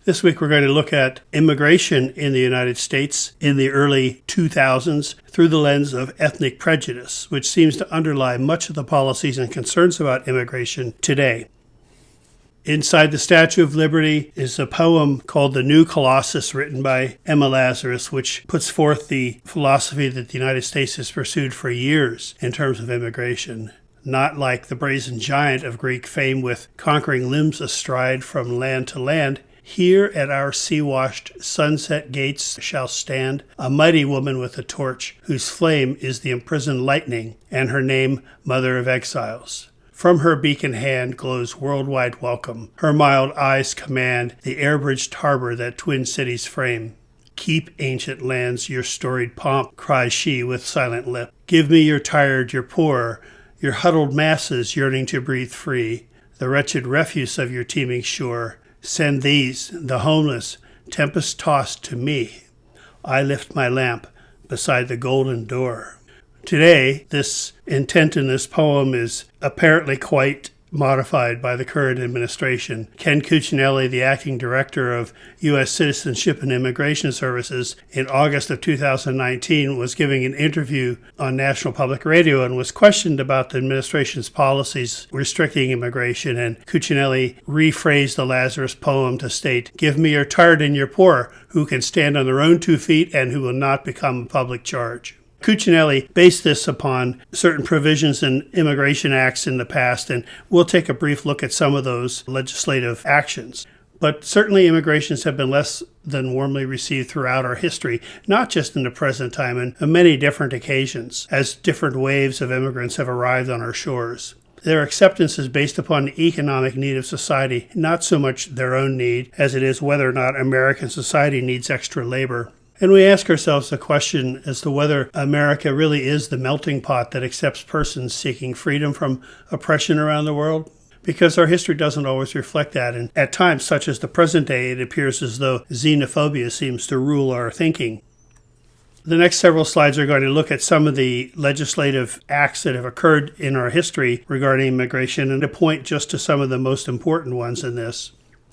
This week we're going to look at immigration in the United States in the early 2000s through the lens of ethnic prejudice, which seems to underlie much of the policies and concerns about immigration today. Inside the Statue of Liberty is a poem called The New Colossus, written by Emma Lazarus, which puts forth the philosophy that the United States has pursued for years in terms of immigration. Not like the brazen giant of Greek fame with conquering limbs astride from land to land, here at our sea-washed sunset gates shall stand a mighty woman with a torch, whose flame is the imprisoned lightning, and her name Mother of Exiles. From her beacon hand glows worldwide welcome. Her mild eyes command the air-bridged harbor that twin cities frame. Keep, ancient lands, your storied pomp, cries she with silent lip. Give me your tired, your poor, your huddled masses yearning to breathe free, the wretched refuse of your teeming shore. Send these, the homeless, tempest-tossed, to me. I lift my lamp beside the golden door. Today, this intent in this poem is apparently quite modified by the current administration. Ken Cuccinelli, the acting director of U.S. Citizenship and Immigration Services, in August of 2019 was giving an interview on National Public Radio and was questioned about the administration's policies restricting immigration, and Cuccinelli rephrased the Lazarus poem to state, "Give me your tired and your poor, who can stand on their own 2 feet and who will not become a public charge." Cuccinelli based this upon certain provisions in immigration acts in the past, and we'll take a brief look at some of those legislative actions. But certainly immigrations have been less than warmly received throughout our history, not just in the present time, and on many different occasions, as different waves of immigrants have arrived on our shores. Their acceptance is based upon the economic need of society, not so much their own need, as it is whether or not American society needs extra labor. And we ask ourselves the question as to whether America really is the melting pot that accepts persons seeking freedom from oppression around the world. Because our history doesn't always reflect that, and at times, such as the present day, it appears as though xenophobia seems to rule our thinking. The next several slides are going to look at some of the legislative acts that have occurred in our history regarding immigration, and to point just to some of the most important ones in this.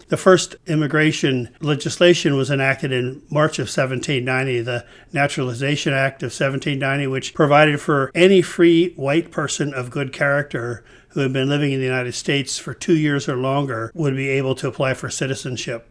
The first immigration legislation was enacted in March of 1790, the Naturalization Act of 1790, which provided for any free white person of good character who had been living in the United States for 2 years or longer would be able to apply for citizenship.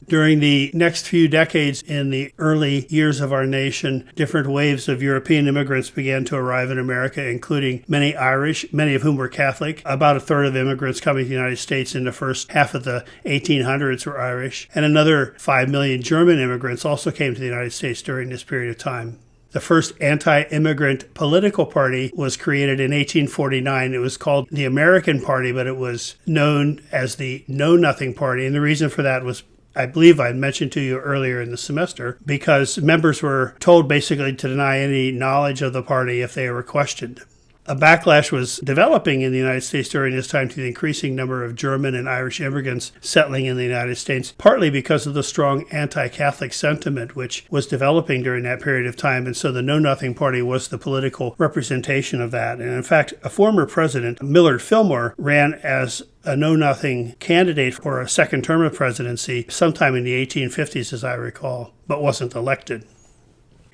During the next few decades, in the early years of our nation, different waves of European immigrants began to arrive in America, including many Irish, many of whom were Catholic. About a third of immigrants coming to the United States in the first half of the 1800s were Irish, and another 5 million German immigrants also came to the United States during this period of time. The first anti-immigrant political party was created in 1849. It was called the American Party, but it was known as the Know Nothing Party, and the reason for that was, I believe I mentioned to you earlier in the semester, because members were told basically to deny any knowledge of the party if they were questioned. A backlash was developing in the United States during this time to the increasing number of German and Irish immigrants settling in the United States, partly because of the strong anti-Catholic sentiment which was developing during that period of time, and so the Know Nothing Party was the political representation of that. And in fact, a former president, Millard Fillmore, ran as a know-nothing candidate for a second term of presidency sometime in the 1850s, as I recall, but wasn't elected.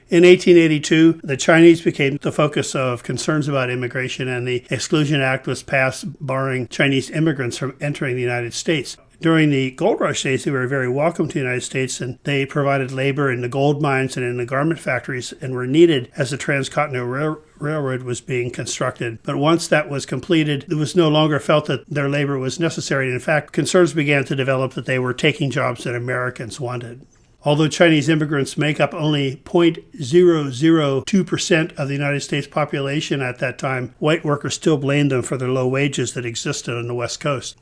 In 1882, the Chinese became the focus of concerns about immigration, and the Exclusion Act was passed barring Chinese immigrants from entering the United States. During the gold rush days, they were very welcome to the United States, and they provided labor in the gold mines and in the garment factories and were needed as the Transcontinental Railroad was being constructed. But once that was completed, it was no longer felt that their labor was necessary. In fact, concerns began to develop that they were taking jobs that Americans wanted. Although Chinese immigrants make up only 0.002% of the United States population at that time, white workers still blamed them for the low wages that existed on the West Coast.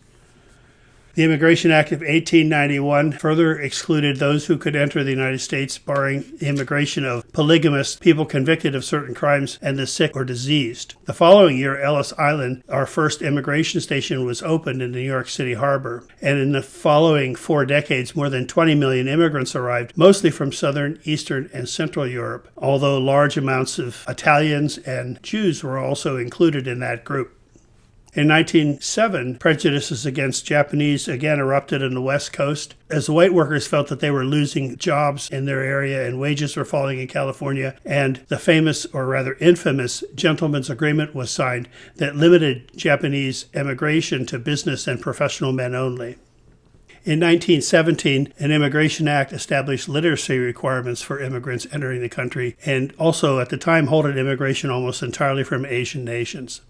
The Immigration Act of 1891 further excluded those who could enter the United States, barring the immigration of polygamists, people convicted of certain crimes, and the sick or diseased. The following year, Ellis Island, our first immigration station, was opened in the New York City harbor. And in the following 4 decades, more than 20 million immigrants arrived, mostly from Southern, Eastern, and Central Europe, although large amounts of Italians and Jews were also included in that group. In 1907, prejudices against Japanese again erupted on the West Coast as the white workers felt that they were losing jobs in their area and wages were falling in California, and the famous, or rather infamous, Gentleman's Agreement was signed that limited Japanese emigration to business and professional men only. In 1917, an Immigration Act established literacy requirements for immigrants entering the country and also at the time halted immigration almost entirely from Asian nations.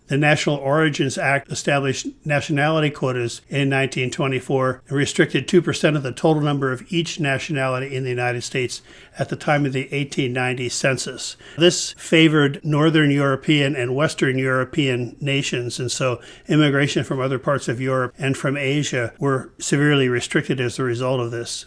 The National Origins Act established nationality quotas in 1924 and restricted 2% of the total number of each nationality in the United States at the time of the 1890 census. This favored Northern European and Western European nations, and so immigration from other parts of Europe and from Asia were severely restricted as a result of this.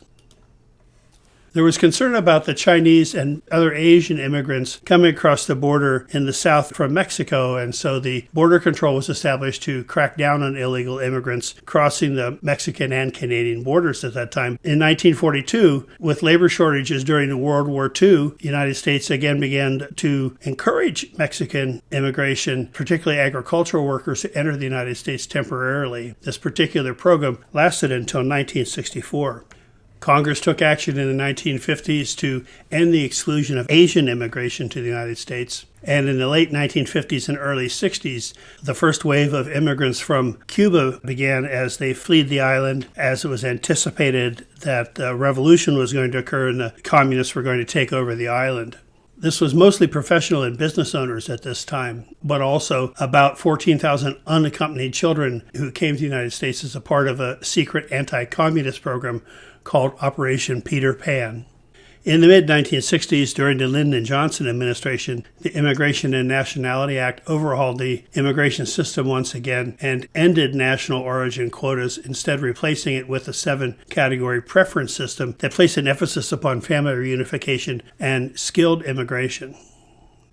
There was concern about the Chinese and other Asian immigrants coming across the border in the south from Mexico, and so the border control was established to crack down on illegal immigrants crossing the Mexican and Canadian borders at that time. In 1942, with labor shortages during World War II, the United States again began to encourage Mexican immigration, particularly agricultural workers, to enter the United States temporarily. This particular program lasted until 1964. Congress took action in the 1950s to end the exclusion of Asian immigration to the United States. And in the late 1950s and early 60s, the first wave of immigrants from Cuba began as they fled the island, as it was anticipated that a revolution was going to occur and the communists were going to take over the island. This was mostly professional and business owners at this time, but also about 14,000 unaccompanied children who came to the United States as a part of a secret anti-communist program called Operation Peter Pan. In the mid-1960s, during the Lyndon Johnson administration, the Immigration and Nationality Act overhauled the immigration system once again and ended national origin quotas, instead replacing it with a 7-category preference system that placed an emphasis upon family reunification and skilled immigration.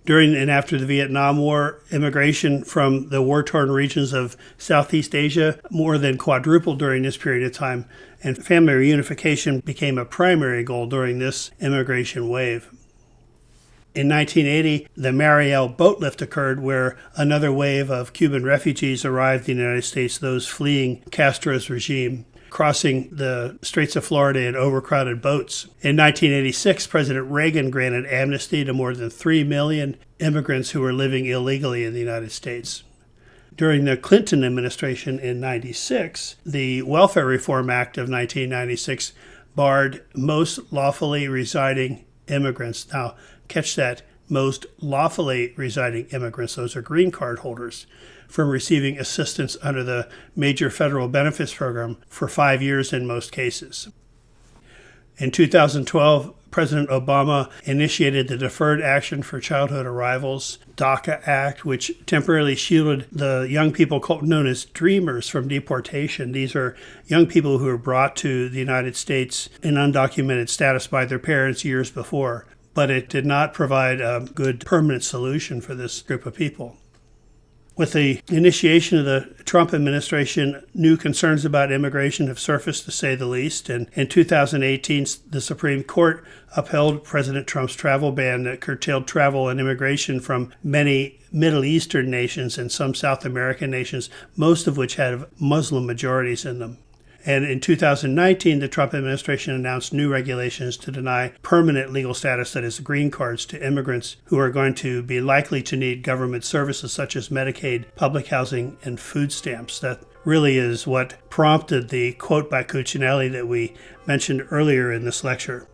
During and after the Vietnam War, immigration from the war-torn regions of Southeast Asia more than quadrupled during this period of time, and family reunification became a primary goal during this immigration wave. In 1980, the Mariel Boatlift occurred, where another wave of Cuban refugees arrived in the United States, those fleeing Castro's regime, crossing the Straits of Florida in overcrowded boats. In 1986, President Reagan granted amnesty to more than 3 million immigrants who were living illegally in the United States. During the Clinton administration in 1996, the Welfare Reform Act of 1996 barred most lawfully residing immigrants. Now, catch that, most lawfully residing immigrants, those are green card holders, from receiving assistance under the Major Federal Benefits Program for 5 years in most cases. In 2012, President Obama initiated the Deferred Action for Childhood Arrivals, DACA Act, which temporarily shielded the young people known as dreamers from deportation. These are young people who were brought to the United States in undocumented status by their parents years before, but it did not provide a good permanent solution for this group of people. With the initiation of the Trump administration, new concerns about immigration have surfaced, to say the least. And in 2018, the Supreme Court upheld President Trump's travel ban that curtailed travel and immigration from many Middle Eastern nations and some South American nations, most of which had Muslim majorities in them. And in 2019, the Trump administration announced new regulations to deny permanent legal status, that is, green cards, to immigrants who are going to be likely to need government services such as Medicaid, public housing, and food stamps. That really is what prompted the quote by Cuccinelli that we mentioned earlier in this lecture.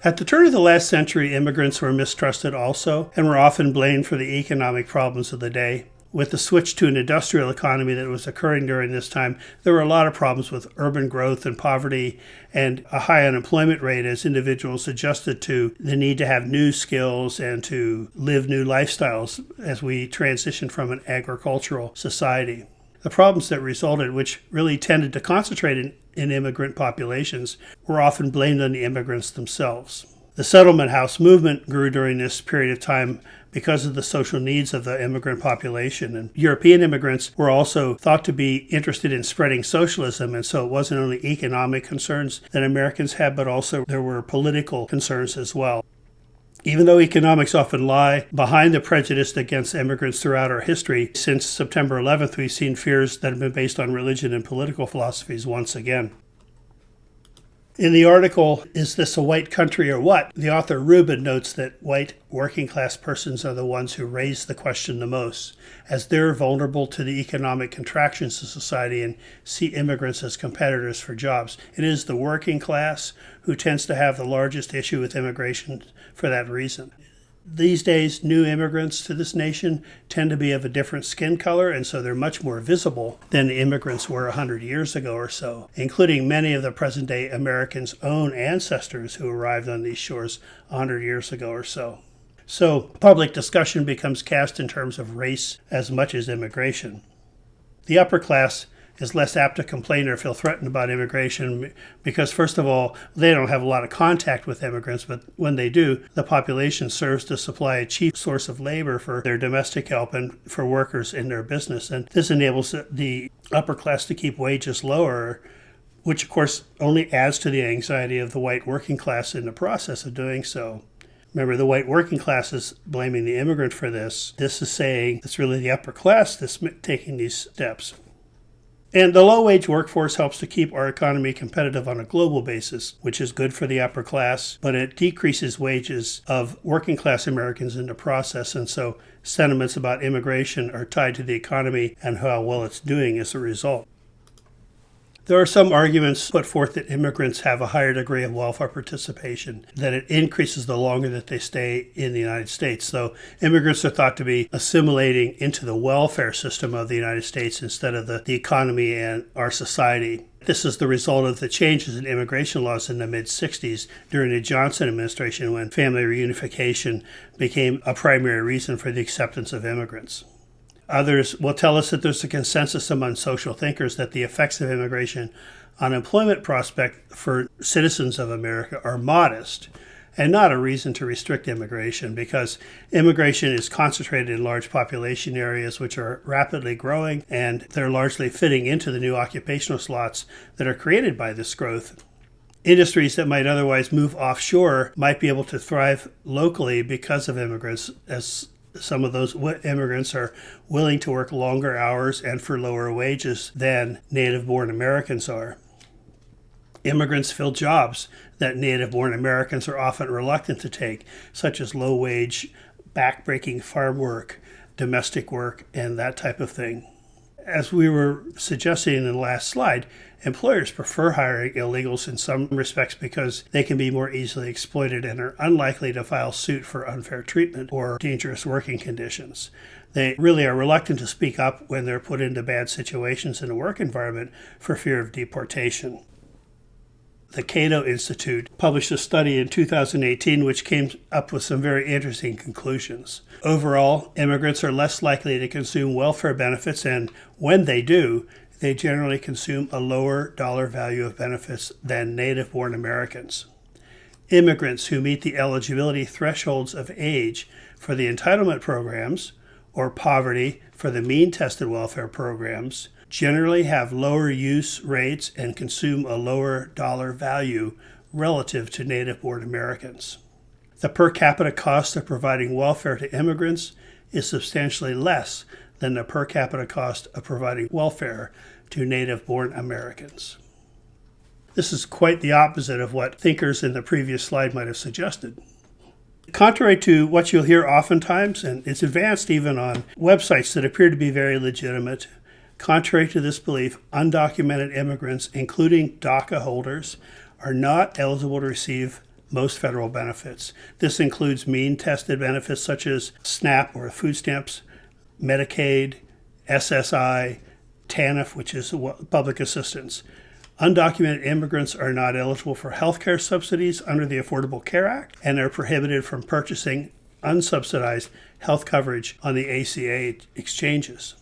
At the turn of the last century, immigrants were mistrusted also and were often blamed for the economic problems of the day. With the switch to an industrial economy that was occurring during this time, there were a lot of problems with urban growth and poverty and a high unemployment rate as individuals adjusted to the need to have new skills and to live new lifestyles as we transitioned from an agricultural society. The problems that resulted, which really tended to concentrate in immigrant populations, were often blamed on the immigrants themselves. The settlement house movement grew during this period of time because of the social needs of the immigrant population. And European immigrants were also thought to be interested in spreading socialism, and so it wasn't only economic concerns that Americans had, but also there were political concerns as well. Even though economics often lie behind the prejudice against immigrants throughout our history, since September 11th, we've seen fears that have been based on religion and political philosophies once again. In the article, Is This a White Country or What?, the author Rubin notes that white working class persons are the ones who raise the question the most, as they're vulnerable to the economic contractions of society and see immigrants as competitors for jobs. It is the working class who tends to have the largest issue with immigration for that reason. These days, new immigrants to this nation tend to be of a different skin color, and so they're much more visible than the immigrants were 100 years ago or so, including many of the present-day Americans' own ancestors who arrived on these shores 100 years ago or so. So public discussion becomes cast in terms of race as much as immigration. The upper class is less apt to complain or feel threatened about immigration because, first of all, they don't have a lot of contact with immigrants, but when they do, the population serves to supply a cheap source of labor for their domestic help and for workers in their business. And this enables the upper class to keep wages lower, which, of course, only adds to the anxiety of the white working class in the process of doing so. Remember, the white working class is blaming the immigrant for this. This is saying it's really the upper class that's taking these steps. And the low-wage workforce helps to keep our economy competitive on a global basis, which is good for the upper class, but it decreases wages of working-class Americans in the process, and so sentiments about immigration are tied to the economy and how well it's doing as a result. There are some arguments put forth that immigrants have a higher degree of welfare participation, that it increases the longer that they stay in the United States. So immigrants are thought to be assimilating into the welfare system of the United States instead of the economy and our society. This is the result of the changes in immigration laws in the mid-60s during the Johnson administration, when family reunification became a primary reason for the acceptance of immigrants. Others will tell us that there's a consensus among social thinkers that the effects of immigration on employment prospect for citizens of America are modest and not a reason to restrict immigration, because immigration is concentrated in large population areas which are rapidly growing, and they're largely fitting into the new occupational slots that are created by this growth. Industries that might otherwise move offshore might be able to thrive locally because of immigrants, as some of those immigrants are willing to work longer hours and for lower wages than native-born Americans are. Immigrants fill jobs that native-born Americans are often reluctant to take, such as low-wage, back-breaking farm work, domestic work, and that type of thing. As we were suggesting in the last slide, employers prefer hiring illegals in some respects because they can be more easily exploited and are unlikely to file suit for unfair treatment or dangerous working conditions. They really are reluctant to speak up when they're put into bad situations in a work environment for fear of deportation. The Cato Institute published a study in 2018 which came up with some very interesting conclusions. Overall, immigrants are less likely to consume welfare benefits, and when they do, they generally consume a lower dollar value of benefits than native-born Americans. Immigrants who meet the eligibility thresholds of age for the entitlement programs or poverty for the mean-tested welfare programs generally have lower use rates and consume a lower dollar value relative to native-born Americans. The per capita cost of providing welfare to immigrants is substantially less than the per capita cost of providing welfare to native-born Americans. This is quite the opposite of what thinkers in the previous slide might have suggested. Contrary to what you'll hear oftentimes, and it's advanced even on websites that appear to be very legitimate, contrary to this belief, undocumented immigrants, including DACA holders, are not eligible to receive most federal benefits. This includes mean-tested benefits such as SNAP or food stamps, Medicaid, SSI, TANF, which is public assistance. Undocumented immigrants are not eligible for health care subsidies under the Affordable Care Act, and are prohibited from purchasing unsubsidized health coverage on the ACA exchanges.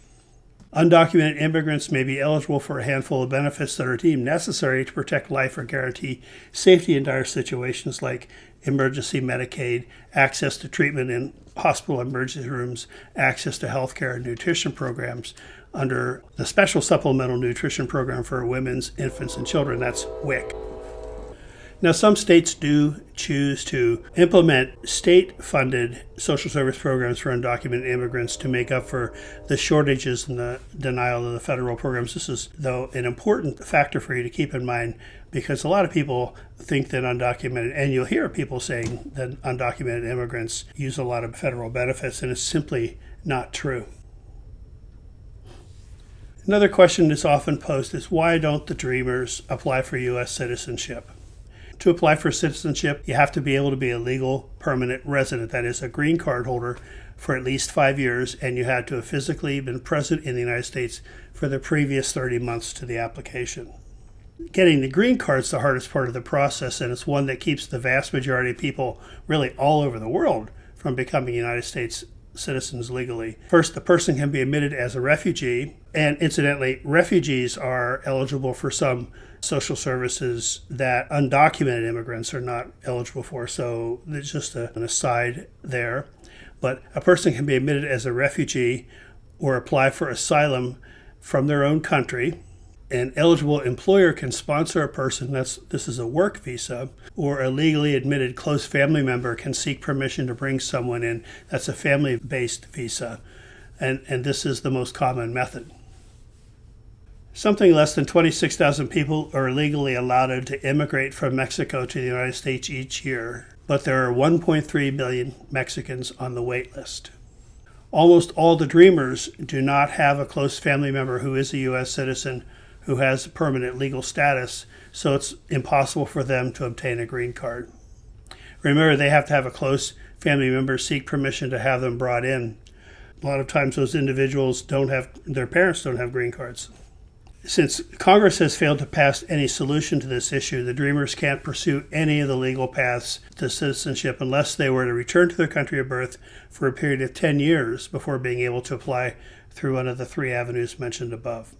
Undocumented immigrants may be eligible for a handful of benefits that are deemed necessary to protect life or guarantee safety in dire situations like emergency Medicaid, access to treatment in hospital emergency rooms, access to health care and nutrition programs under the Special Supplemental Nutrition Program for Women's, Infants, and Children, that's WIC. Now, some states do choose to implement state-funded social service programs for undocumented immigrants to make up for the shortages and the denial of the federal programs. This is, though, an important factor for you to keep in mind, because a lot of people think that undocumented, and you'll hear people saying that undocumented immigrants use a lot of federal benefits, and it's simply not true. Another question that's often posed is, why don't the Dreamers apply for U.S. citizenship? To apply for citizenship, you have to be able to be a legal permanent resident, that is, a green card holder for at least 5 years, and you had to have physically been present in the United States for the previous 30 months to the application. Getting the green card is the hardest part of the process, and it's one that keeps the vast majority of people really all over the world from becoming United States citizens legally. First, the person can be admitted as a refugee, and incidentally, refugees are eligible for some social services that undocumented immigrants are not eligible for, so it's just an aside there. But a person can be admitted as a refugee or apply for asylum from their own country. An eligible employer can sponsor a person, this is a work visa, or a legally admitted close family member can seek permission to bring someone in. That's a family-based visa, and this is the most common method. Something less than 26,000 people are legally allowed to immigrate from Mexico to the United States each year, but there are 1.3 million Mexicans on the wait list. Almost all the Dreamers do not have a close family member who is a U.S. citizen who has permanent legal status, so it's impossible for them to obtain a green card. Remember, they have to have a close family member seek permission to have them brought in. A lot of times those individuals their parents don't have green cards. Since Congress has failed to pass any solution to this issue, the Dreamers can't pursue any of the legal paths to citizenship unless they were to return to their country of birth for a period of 10 years before being able to apply through one of the 3 avenues mentioned above.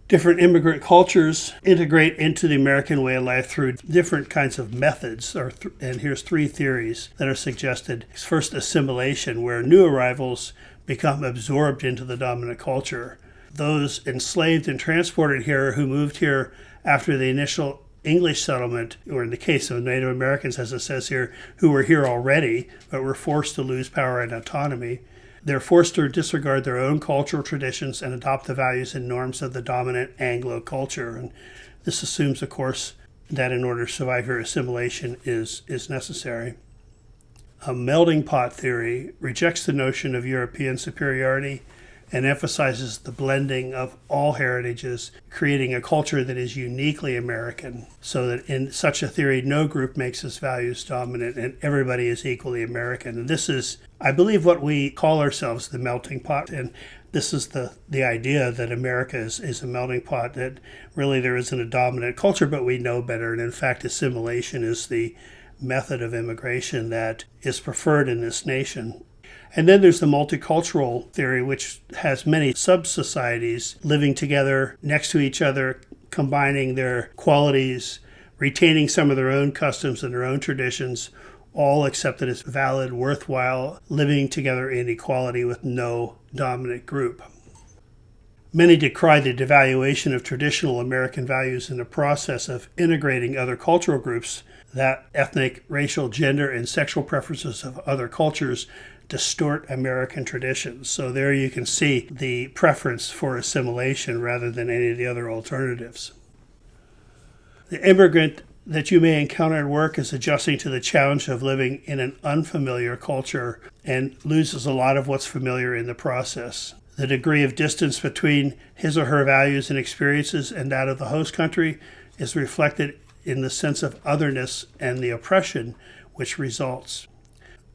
Different immigrant cultures integrate into the American way of life through different kinds of methods, and here's 3 theories that are suggested. First, assimilation, where new arrivals become absorbed into the dominant culture. Those enslaved and transported here who moved here after the initial English settlement, or in the case of Native Americans, as it says here, who were here already but were forced to lose power and autonomy, they're forced to disregard their own cultural traditions and adopt the values and norms of the dominant Anglo culture. And this assumes, of course, that in order to survive here, assimilation is necessary. A melting pot theory rejects the notion of European superiority and emphasizes the blending of all heritages, creating a culture that is uniquely American, so that in such a theory, no group makes its values dominant and everybody is equally American. And this is, I believe, what we call ourselves, the melting pot. And this is the idea that America is a melting pot, that really there isn't a dominant culture, but we know better. And in fact, assimilation is the method of immigration that is preferred in this nation. And then there's the multicultural theory, which has many sub-societies living together next to each other, combining their qualities, retaining some of their own customs and their own traditions, all accepted as valid, worthwhile, living together in equality with no dominant group. Many decry the devaluation of traditional American values in the process of integrating other cultural groups, that ethnic, racial, gender, and sexual preferences of other cultures distort American traditions. So there you can see the preference for assimilation rather than any of the other alternatives. The immigrant that you may encounter at work is adjusting to the challenge of living in an unfamiliar culture and loses a lot of what's familiar in the process. The degree of distance between his or her values and experiences and that of the host country is reflected in the sense of otherness and the oppression which results.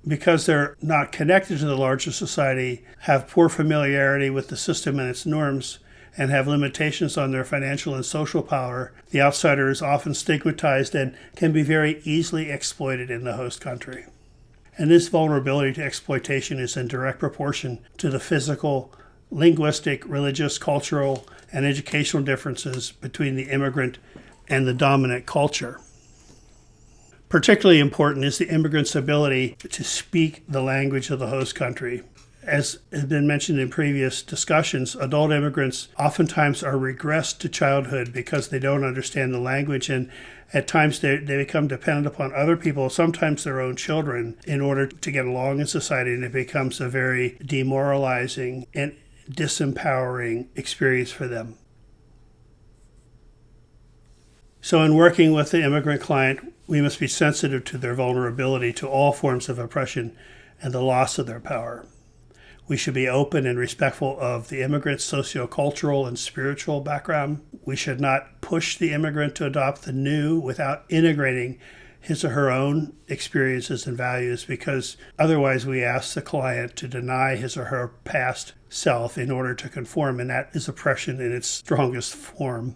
Because they're not connected to the larger society, have poor familiarity with the system and its norms, and have limitations on their financial and social power, the outsider is often stigmatized and can be very easily exploited in the host country. And this vulnerability to exploitation is in direct proportion to the physical, linguistic, religious, cultural, and educational differences between the immigrant and the dominant culture. Particularly important is the immigrant's ability to speak the language of the host country. As has been mentioned in previous discussions, adult immigrants oftentimes are regressed to childhood because they don't understand the language, and at times they become dependent upon other people, sometimes their own children, in order to get along in society, and it becomes a very demoralizing and disempowering experience for them. So in working with the immigrant client, we must be sensitive to their vulnerability to all forms of oppression and the loss of their power. We should be open and respectful of the immigrant's sociocultural and spiritual background. We should not push the immigrant to adopt the new without integrating his or her own experiences and values, because otherwise we ask the client to deny his or her past self in order to conform, and that is oppression in its strongest form.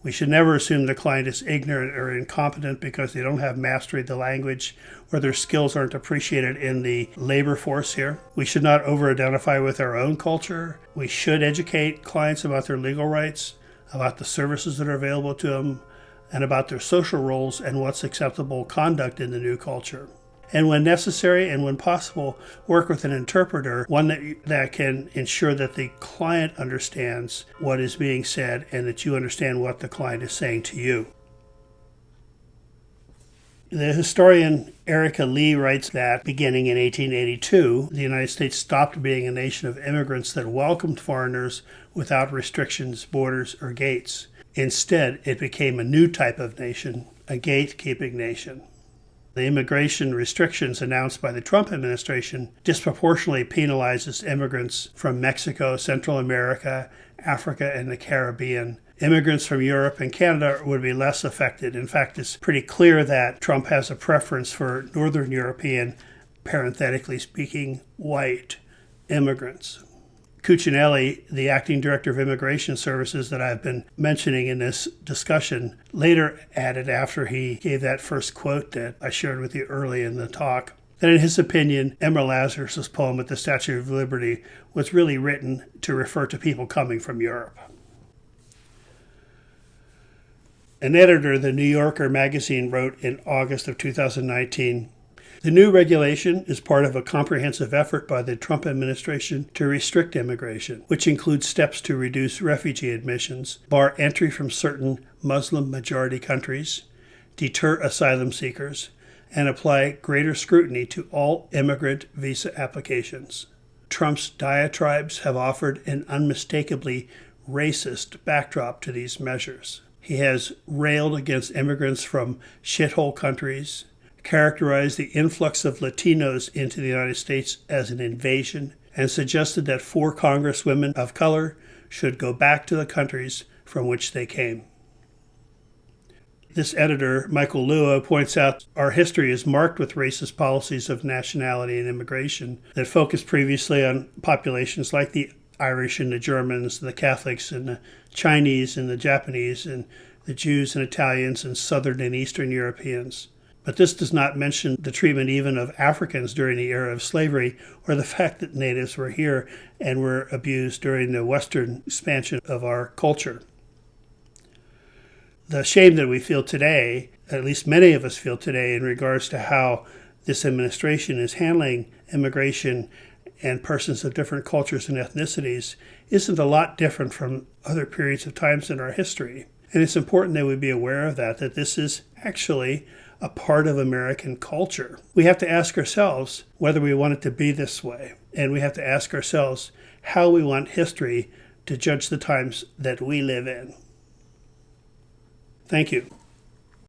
We should never assume the client is ignorant or incompetent because they don't have mastery of the language or their skills aren't appreciated in the labor force here. We should not over-identify with our own culture. We should educate clients about their legal rights, about the services that are available to them, and about their social roles and what's acceptable conduct in the new culture. And when necessary and when possible, work with an interpreter, one that can ensure that the client understands what is being said and that you understand what the client is saying to you. The historian Erica Lee writes that beginning in 1882, the United States stopped being a nation of immigrants that welcomed foreigners without restrictions, borders, or gates. Instead, it became a new type of nation, a gatekeeping nation. The immigration restrictions announced by the Trump administration disproportionately penalizes immigrants from Mexico, Central America, Africa, and the Caribbean. Immigrants from Europe and Canada would be less affected. In fact, it's pretty clear that Trump has a preference for Northern European, parenthetically speaking, white immigrants. Cuccinelli, the acting director of Immigration Services that I've been mentioning in this discussion, later added, after he gave that first quote that I shared with you early in the talk, that in his opinion, Emma Lazarus' poem at the Statue of Liberty was really written to refer to people coming from Europe. An editor of the New Yorker magazine wrote in August of 2019, "The new regulation is part of a comprehensive effort by the Trump administration to restrict immigration, which includes steps to reduce refugee admissions, bar entry from certain Muslim-majority countries, deter asylum seekers, and apply greater scrutiny to all immigrant visa applications." Trump's diatribes have offered an unmistakably racist backdrop to these measures. He has railed against immigrants from shithole countries, characterized the influx of Latinos into the United States as an invasion, and suggested that 4 congresswomen of color should go back to the countries from which they came. This editor, Michael Lua, points out our history is marked with racist policies of nationality and immigration that focused previously on populations like the Irish and the Germans, the Catholics and the Chinese and the Japanese, and the Jews and Italians and Southern and Eastern Europeans. But this does not mention the treatment even of Africans during the era of slavery, or the fact that natives were here and were abused during the Western expansion of our culture. The shame that we feel today, at least many of us feel today, in regards to how this administration is handling immigration and persons of different cultures and ethnicities, isn't a lot different from other periods of times in our history. And it's important that we be aware of that this is actually a part of American culture. We have to ask ourselves whether we want it to be this way. And we have to ask ourselves how we want history to judge the times that we live in. Thank you.